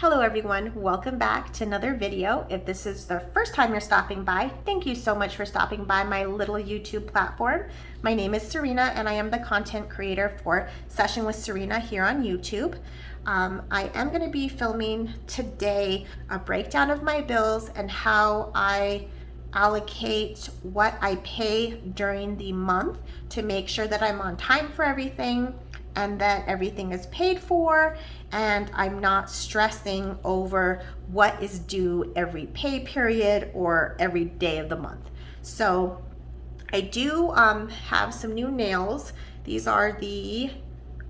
Hello everyone, welcome back to another video. If this is the first time you're stopping by, thank you so much for stopping by my little YouTube platform. My name is Serena and I am the content creator for Session with Serena here on YouTube. I am going to be filming today a breakdown of my bills and how I allocate what I pay during the month to make sure that I'm on time for everything and that everything is paid for and I'm not stressing over what is due every pay period or every day of the month. So I do have some new nails. These are the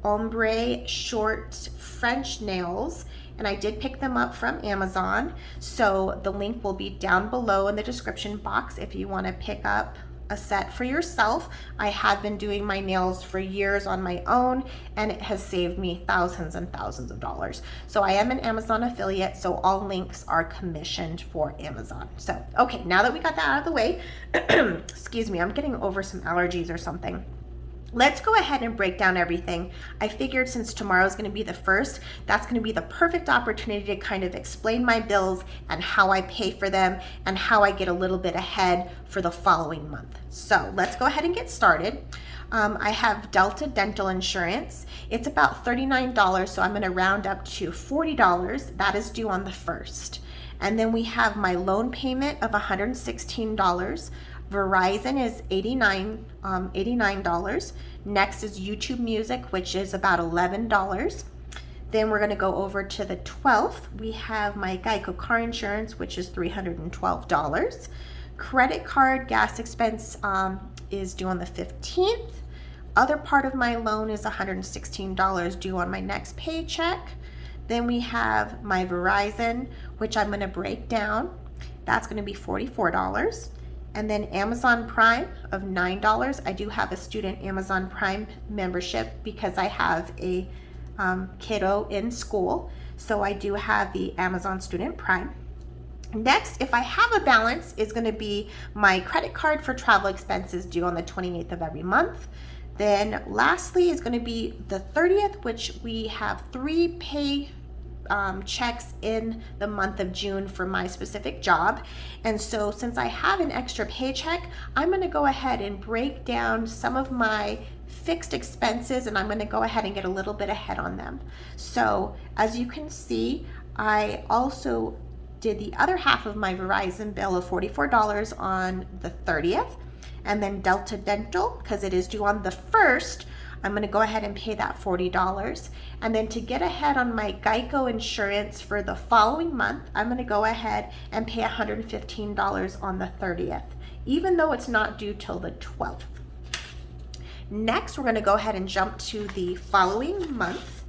ombre short French nails, and I did pick them up from Amazon. So the link will be down below in the description box if you want to pick up a set for yourself. I have been doing my nails for years on my own and it has saved me thousands and thousands of dollars. So I am an Amazon affiliate, so all links are commissioned for Amazon. So, okay, now that we got that out of the way, excuse me, I'm getting over some allergies or something. Let's go ahead and break down everything. I figured since tomorrow is going to be the first, that's going to be the perfect opportunity to kind of explain my bills and how I pay for them and how I get a little bit ahead for the following month. So let's go ahead and get started. I have Delta Dental Insurance. It's about $39, so I'm going to round up to $40. That is due on the 1st. And then we have my loan payment of $116. Verizon is $89. Next is YouTube Music, which is about $11. Then we're going to go over to the 12th. We have my Geico car insurance, which is $312. Credit card gas expense is due on the 15th. Other part of my loan is $116 due on my next paycheck. Then we have my Verizon, which I'm going to break down. That's going to be $44. And then Amazon Prime of $9. I do have a student Amazon Prime membership because I have a kiddo in school. So I do have the Amazon Student Prime. Next, if I have a balance, is going to be my credit card for travel expenses due on the 28th of every month. Then lastly is going to be the 30th, which we have 3 pay checks in the month of June for my specific job. And so since I have an extra paycheck, I'm going to go ahead and break down some of my fixed expenses and I'm going to go ahead and get a little bit ahead on them. So as you can see, I also did the other half of my Verizon bill of $44 on the 30th, and then Delta Dental, because it is due on the 1st, I'm going to go ahead and pay that $40. And then to get ahead on my Geico insurance for the following month, I'm going to go ahead and pay $115 on the 30th, even though it's not due till the 12th. Next, we're going to go ahead and jump to the following month.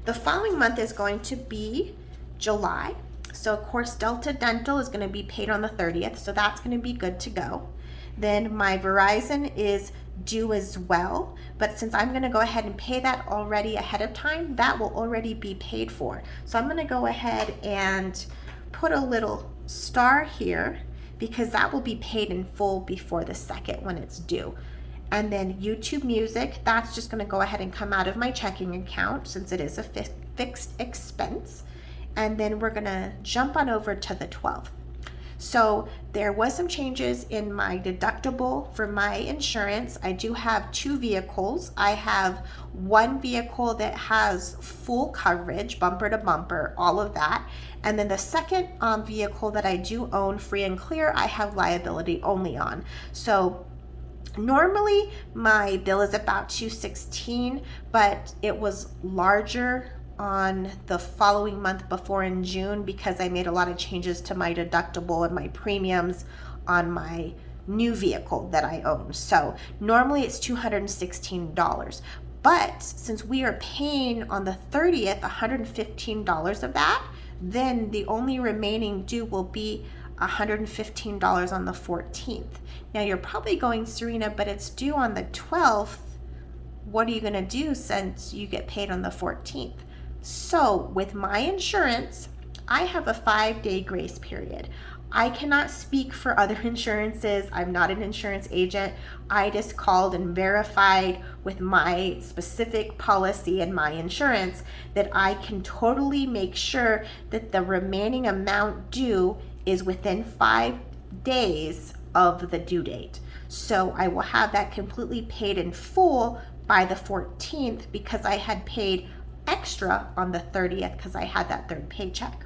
The following month is going to be July. So of course, Delta Dental is going to be paid on the 30th, so that's going to be good to go. Then my Verizon is due as well, but since I'm going to go ahead and pay that already ahead of time, that will already be paid for. So I'm going to go ahead and put a little star here because that will be paid in full before the 2nd when it's due. And then YouTube Music, that's just going to go ahead and come out of my checking account since it is a fixed expense. And then we're going to jump on over to the 12th. So there was some changes in my deductible for my insurance. I do have 2 vehicles. I have one vehicle that has full coverage, bumper to bumper, all of that. And then the second vehicle that I do own free and clear, I have liability only on. So normally my bill is about $216, but it was larger on the following month before in June because I made a lot of changes to my deductible and my premiums on my new vehicle that I own. So normally it's $216, but since we are paying on the 30th $115 of that, then the only remaining due will be $115 on the 14th. Now you're probably going, Serena, but it's due on the 12th. What are you going to do since you get paid on the 14th? So with my insurance, I have a 5-day grace period. I cannot speak for other insurances. I'm not an insurance agent. I just called and verified with my specific policy and my insurance that I can totally make sure that the remaining amount due is within 5 days of the due date. So I will have that completely paid in full by the 14th because I had paid extra on the 30th because I had that third paycheck.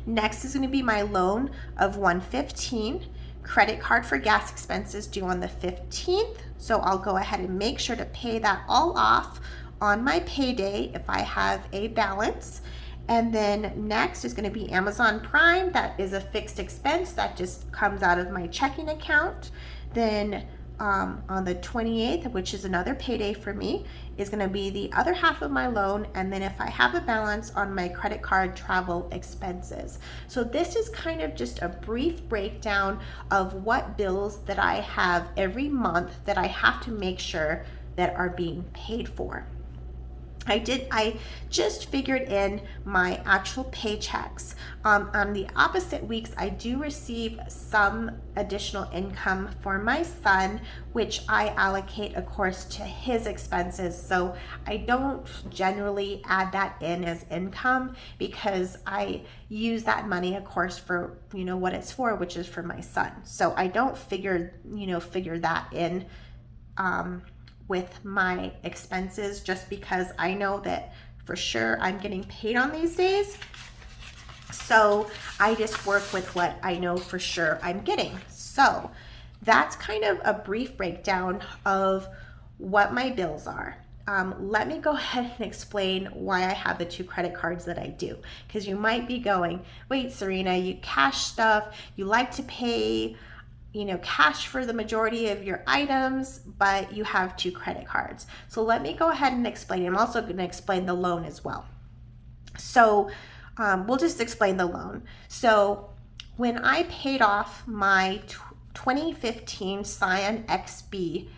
Next is going to be my loan of $115, credit card for gas expenses due on the 15th. So I'll go ahead and make sure to pay that all off on my payday if I have a balance. And then next is going to be Amazon Prime. That is a fixed expense that just comes out of my checking account. Then on the 28th, which is another payday for me, is going to be the other half of my loan. And then if I have a balance on my credit card travel expenses. So this is kind of just a brief breakdown of what bills that I have every month that I have to make sure that are being paid for. I just figured in my actual paychecks. On the opposite weeks, I do receive some additional income for my son, which I allocate, of course, to his expenses. So I don't generally add that in as income because I use that money, of course, for, what it's for, which is for my son. So I don't figure that in, with my expenses, just because I know that for sure I'm getting paid on these days. So I just work with what I know for sure I'm getting. So that's kind of a brief breakdown of what my bills are. Let me go ahead and explain why I have the 2 credit cards that I do. Because you might be going, wait, Serena, you cash stuff, you like to pay cash for the majority of your items, but you have 2 credit cards. So let me go ahead and explain. I'm also going to explain the loan as well. So we'll just explain the loan. So when I paid off my 2015 Scion XB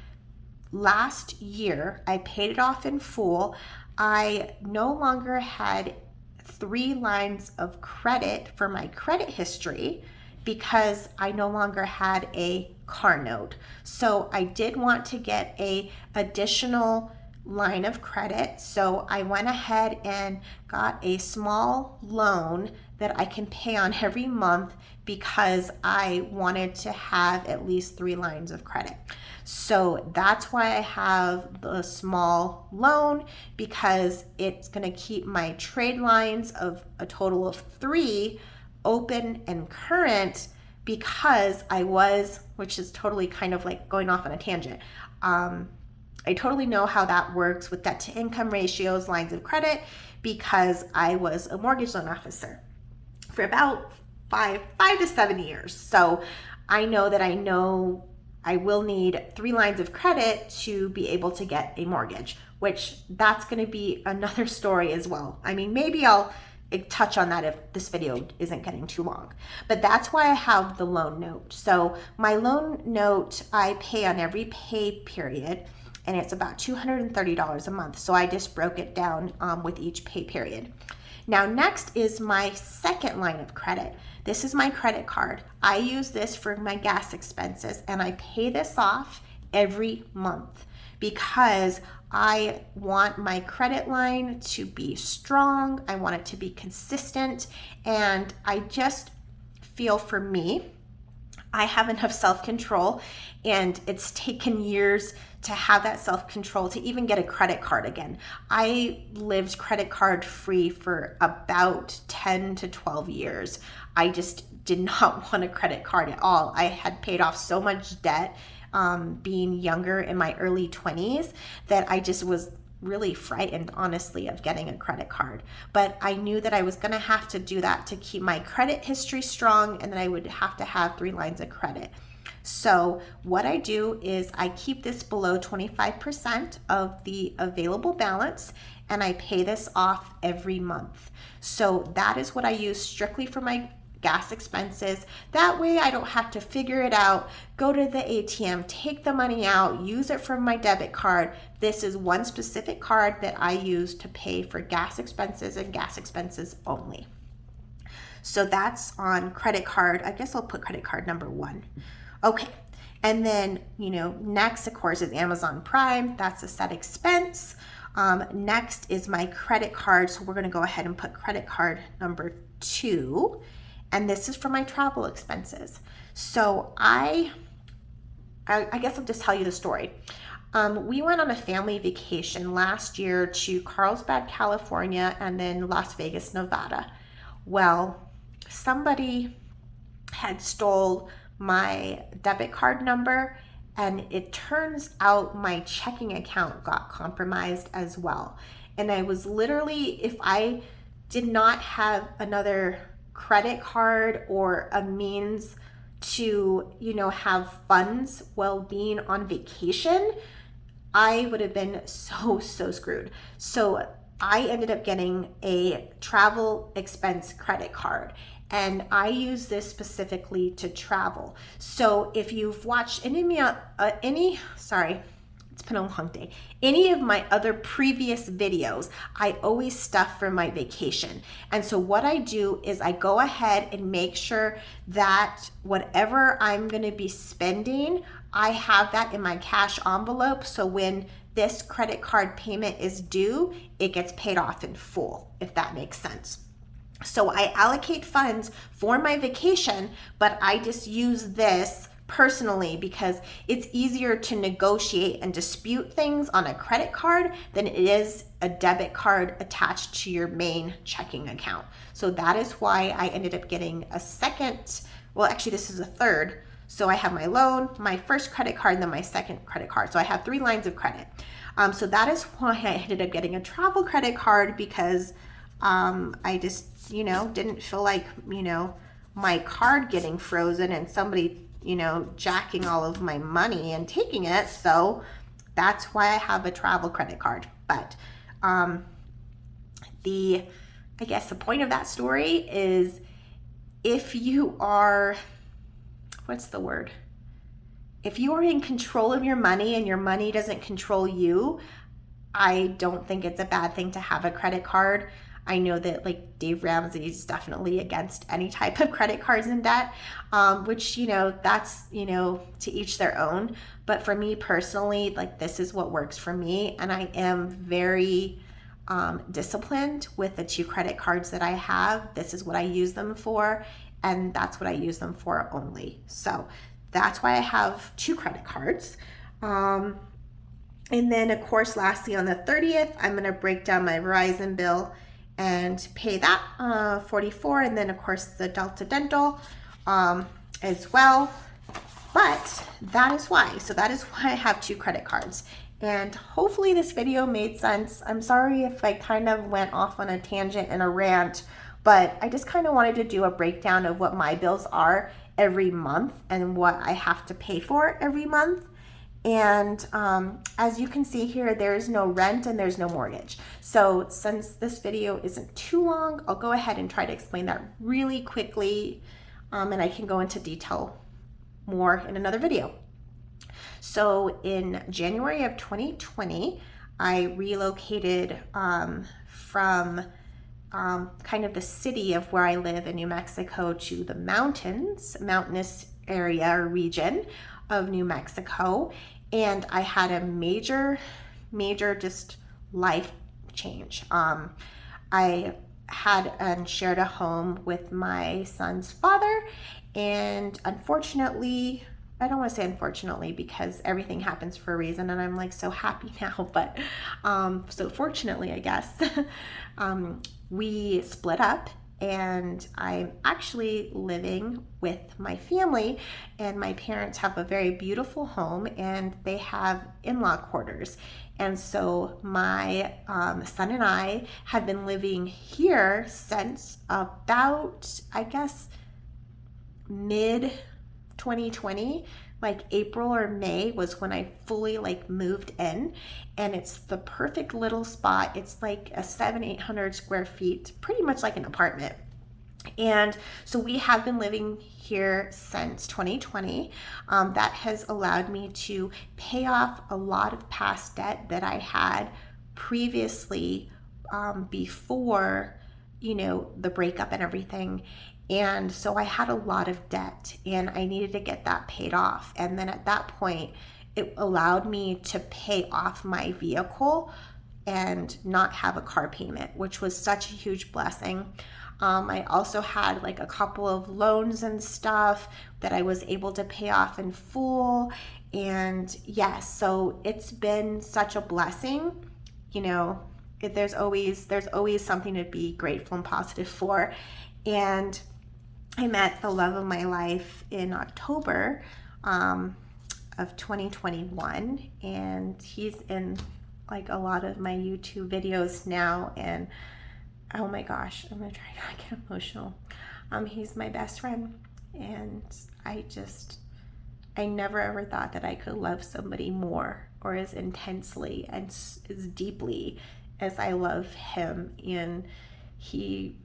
last year, I paid it off in full. I no longer had 3 lines of credit for my credit history because I no longer had a car note. So I did want to get a additional line of credit. So I went ahead and got a small loan that I can pay on every month because I wanted to have at least 3 lines of credit. So that's why I have the small loan, because it's going to keep my trade lines of a total of 3 open and current, because I was, which is totally kind of like going off on a tangent. I totally know how that works with debt to income ratios, lines of credit, because I was a mortgage loan officer for about 5 to 7 years. So I know that I will need 3 lines of credit to be able to get a mortgage, which that's going to be another story as well. I mean, maybe I'll touch on that if this video isn't getting too long, but that's why I have the loan note. So my loan note, I pay on every pay period, and it's about $230 a month. So I just broke it down with each pay period. Now, next is my second line of credit. This is my credit card. I use this for my gas expenses, and I pay this off every month because I want my credit line to be strong. I want it to be consistent. And I just feel, for me, I have enough self-control, and it's taken years to have that self-control to even get a credit card again. I lived credit card free for about 10 to 12 years. I just did not want a credit card at all. I had paid off so much debt being younger, in my early 20s, that I just was really frightened, honestly, of getting a credit card. But I knew that I was going to have to do that to keep my credit history strong, and that I would have to have 3 lines of credit. So what I do is I keep this below 25% of the available balance, and I pay this off every month. So that is what I use strictly for my gas expenses. That way I don't have to figure it out, go to the ATM, take the money out, use it from my debit card. This is one specific card that I use to pay for gas expenses and gas expenses only. So that's on credit card. I guess I'll put credit card number 1. Okay. And then, next, of course, is Amazon Prime. That's a set expense. Next is my credit card. So we're going to go ahead and put credit card number 2. And this is for my travel expenses. So I guess I'll just tell you the story. We went on a family vacation last year to Carlsbad, California, and then Las Vegas, Nevada. Well, somebody had stole my debit card number, and it turns out my checking account got compromised as well. And I was literally, if I did not have another credit card or a means to, have funds while being on vacation, I would have been so screwed. So I ended up getting a travel expense credit card, and I use this specifically to travel. So if you've watched it's been a long day. Any of my other previous videos, I always stuff for my vacation. And so what I do is I go ahead and make sure that whatever I'm going to be spending, I have that in my cash envelope. So when this credit card payment is due, it gets paid off in full, if that makes sense. So I allocate funds for my vacation, but I just use this personally because it's easier to negotiate and dispute things on a credit card than it is a debit card attached to your main checking account. So that is why I ended up getting a second, well, actually this is a third. So I have my loan, my first credit card, and then my second credit card. So I have 3 lines of credit. So that is why I ended up getting a travel credit card, because I just, didn't feel like, my card getting frozen and somebody, jacking all of my money and taking it. So that's why I have a travel credit card. But I guess the point of that story is, if you are, if you are in control of your money and your money doesn't control you, I don't think it's a bad thing to have a credit card. I know that Dave Ramsey is definitely against any type of credit cards and debt, which, that's, to each their own. But for me personally, this is what works for me. And I am very disciplined with the 2 credit cards that I have. This is what I use them for, and that's what I use them for only. So that's why I have 2 credit cards. And then, of course, lastly, on the 30th, I'm going to break down my Verizon bill and pay that $44, and then of course the Delta Dental as well. But that is why. So that is why I have 2 credit cards. And hopefully this video made sense. I'm sorry if I kind of went off on a tangent and a rant, but I just kind of wanted to do a breakdown of what my bills are every month and what I have to pay for every month. And as you can see here, there is no rent and there's no mortgage. So since this video isn't too long, I'll go ahead and try to explain that really quickly, and I can go into detail more in another video. So in January of 2020, I relocated from kind of the city of where I live in New Mexico to the mountainous area or region of New Mexico, and I had a major just life change. I had and shared a home with my son's father, and unfortunately, I don't want to say unfortunately because everything happens for a reason, and I'm so happy now, but so fortunately, I guess, we split up. And I'm actually living with my family, and my parents have a very beautiful home, and they have in-law quarters. And so my son and I have been living here since about, I guess, mid 2020. April or May was when I fully moved in, and it's the perfect little spot. It's a 700-800 square feet, pretty much like an apartment. And so we have been living here since 2020. That has allowed me to pay off a lot of past debt that I had previously before you know, the breakup and everything. And so I had a lot of debt and I needed to get that paid off. And then at that point, it allowed me to pay off my vehicle and not have a car payment, which was such a huge blessing. I also had like a couple of loans and stuff that I was able to pay off in full. And yes, so it's been such a blessing. You know, there's always something to be grateful and positive for. And I met the love of my life in October of 2021, and he's in like a lot of my YouTube videos now. And oh my gosh, I'm gonna try not to get emotional. He's my best friend, and I never ever thought that I could love somebody more or as intensely and as deeply as I love him. And he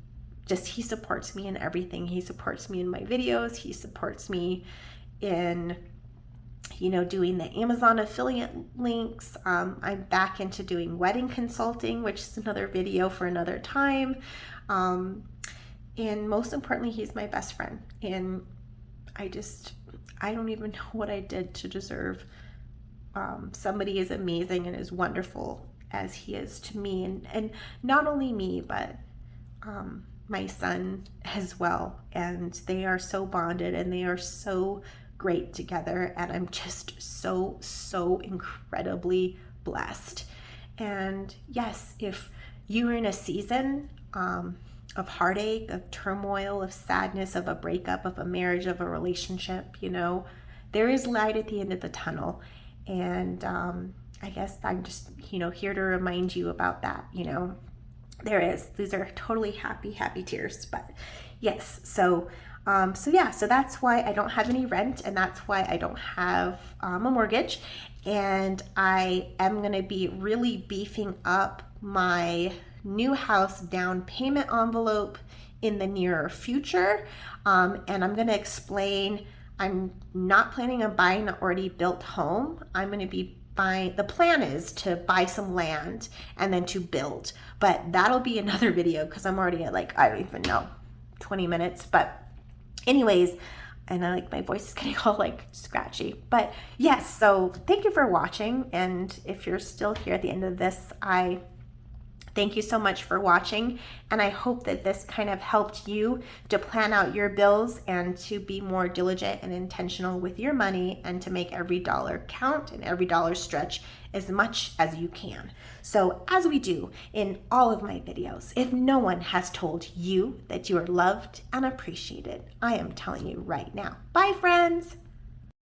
supports me in everything. He supports me in my videos. He supports me in, you know, doing the Amazon affiliate links. I'm back into doing wedding consulting, which is another video for another time. And most importantly, he's my best friend. And I don't even know what I did to deserve somebody as amazing and as wonderful as he is to me. And not only me, but my son as well. And they are so bonded and they are so great together. And I'm just so incredibly blessed. And yes, if you're in a season of heartache, of turmoil, of sadness, of a breakup, of a marriage, of a relationship, you know, there is light at the end of the tunnel. And I guess I'm just, you know, here to remind you about that. You know, there is. These are totally happy tears. But yes, so that's why I don't have any rent, and that's why I don't have a mortgage. And I am going to be really beefing up my new house down payment envelope in the near future. And I'm going to explain, I'm not planning on buying an already built home. I'm going to be the plan is to buy some land and then to build. But that'll be another video because I'm already at like, I don't even know, 20 minutes. But anyways, and my voice is getting all like scratchy. But yes, so thank you for watching. And if you're still here at the end of this, I thank you so much for watching, and I hope that this kind of helped you to plan out your bills and to be more diligent and intentional with your money and to make every dollar count and every dollar stretch as much as you can. So as we do in all of my videos, if no one has told you that you are loved and appreciated, I am telling you right now. Bye, friends.